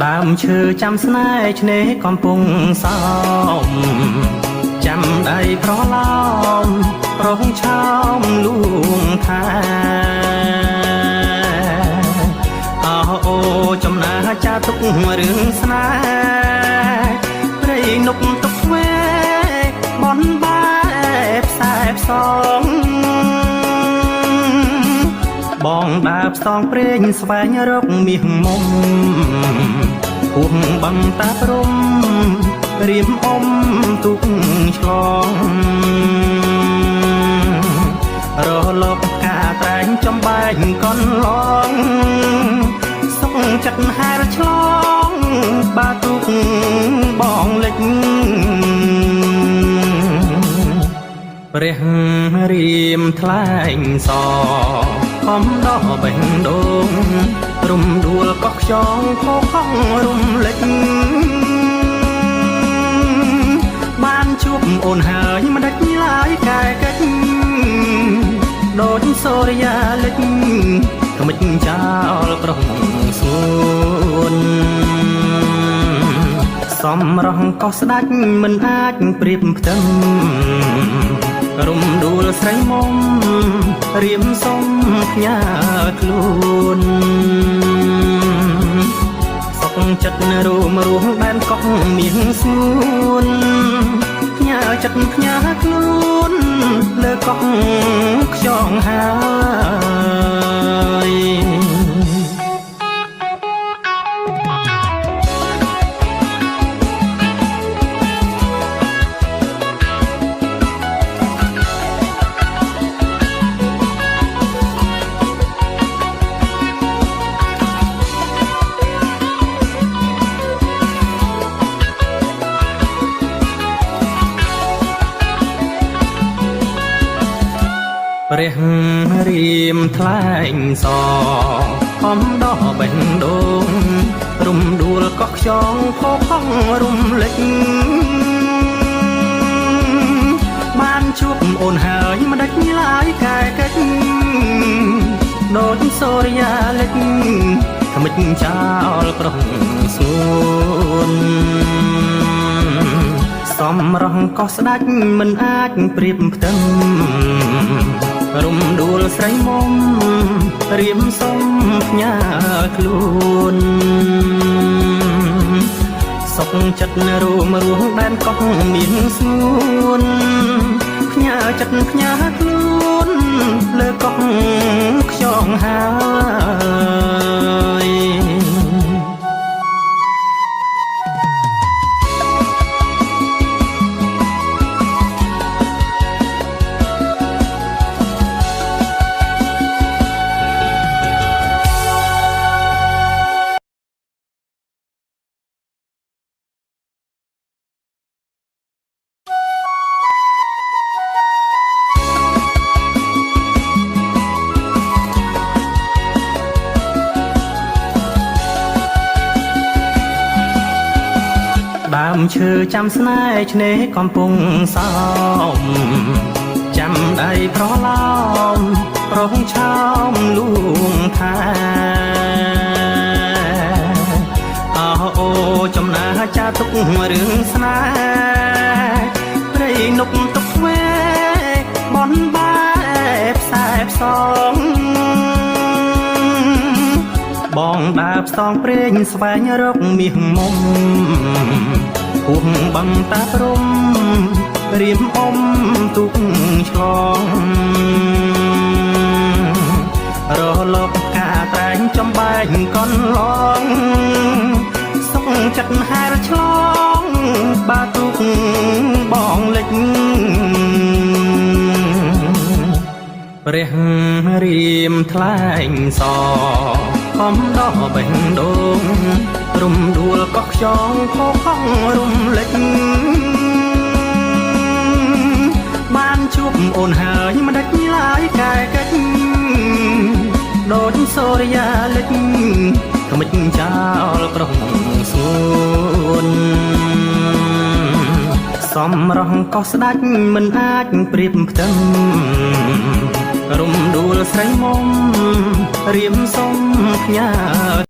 ដើមឈើចាំស្នេហ៍ឆ្នេរកំពុងសោមចាំដៃប្រឡោមរងឆោមលួងថាអូចំណាចាទុករឿងស្នេហ៍ព្រៃនប់ទុកវេបនបែបផ្សែផ្សងបងដើរផ្សងព្រេងស្វែងរកមាសមុំគួងបងតាព្រំរៀមអមទុកឆ្លងរលកកាត្រែងចំបែកកនឡងសុខចិត្តហែរឆ្លងបាទុកបងលិចព្រះរៀមថ្លែងសខំដោះបេះដូងរំដួលកោះខ្យងខោខំរំលេចបានជួបអូនហើយមិនដាច់ឡើយកែកិច្ចដូចសូរិយាលិចក្មិចចោលក្រុងសួនសំរងកោះស្ដាច់មិនអាចប្រៀបផ្ទឹមរំដួលស្រីមុំរៀមសុំផ្ញើខ្លួនសុខចិត្តរួមរស់ដែនកោះមាសស្ងួនផ្ញើចិត្តផ្ញើខ្លួនលើកោះខ្យងហើយព្រះរៀមថ្លែងសខំដោះបេះដូងរំដួលកោះខ្យងខោខំរំលេចបានជួបអូនហើយមិនដាច់ឡើយកែកិច្ចដូចសូរិយាលិចក្មិចចោលក្រុងសួនសំរងកោះស្ដាច់មិនអាចប្រៀបផ្ទឹមរំដួលស្រីមុំរៀមសុំផ្ញើខ្លួនសុខចិត្តរួមរស់ដែនកោះមានស្ងួនផ្ញើចិត្តផ្ញើខ្លួនលើកោះខ្យងហើយដើមឈើចាំស្នេហ៍ឆ្នេរកំពុងសោមចាំដៃប្រឡោមរងឆោមលួងថាអូចំណាចាទុករឿងស្នេហ៍ព្រៃនប់ទុកវេបនបែបផ្សែផ្សងបងដើរផ្សងព្រេងស្វែងរកមាសមុំគួងបងតាព្រំរៀមអមទុកឆ្លងរលកកាត្រែងចំបែកកនឡងសុខចិត្តហែរឆ្លងបាទុកបងលិចព្រះរៀមថ្លែងសខំដោះបេះដូងរំដួលកោះខ្យងខោខំរំលេចបានជួបអូនហើយមិនដាច់ឡើយកែកិច្ចដូចសូរិយាលិចក្មិចចោលក្រុងសួនសំរងកោះស្ដាច់មិនអាចប្រៀបផ្ទឹមរំដួលស្រីមុំរៀមសុំផ្ញើ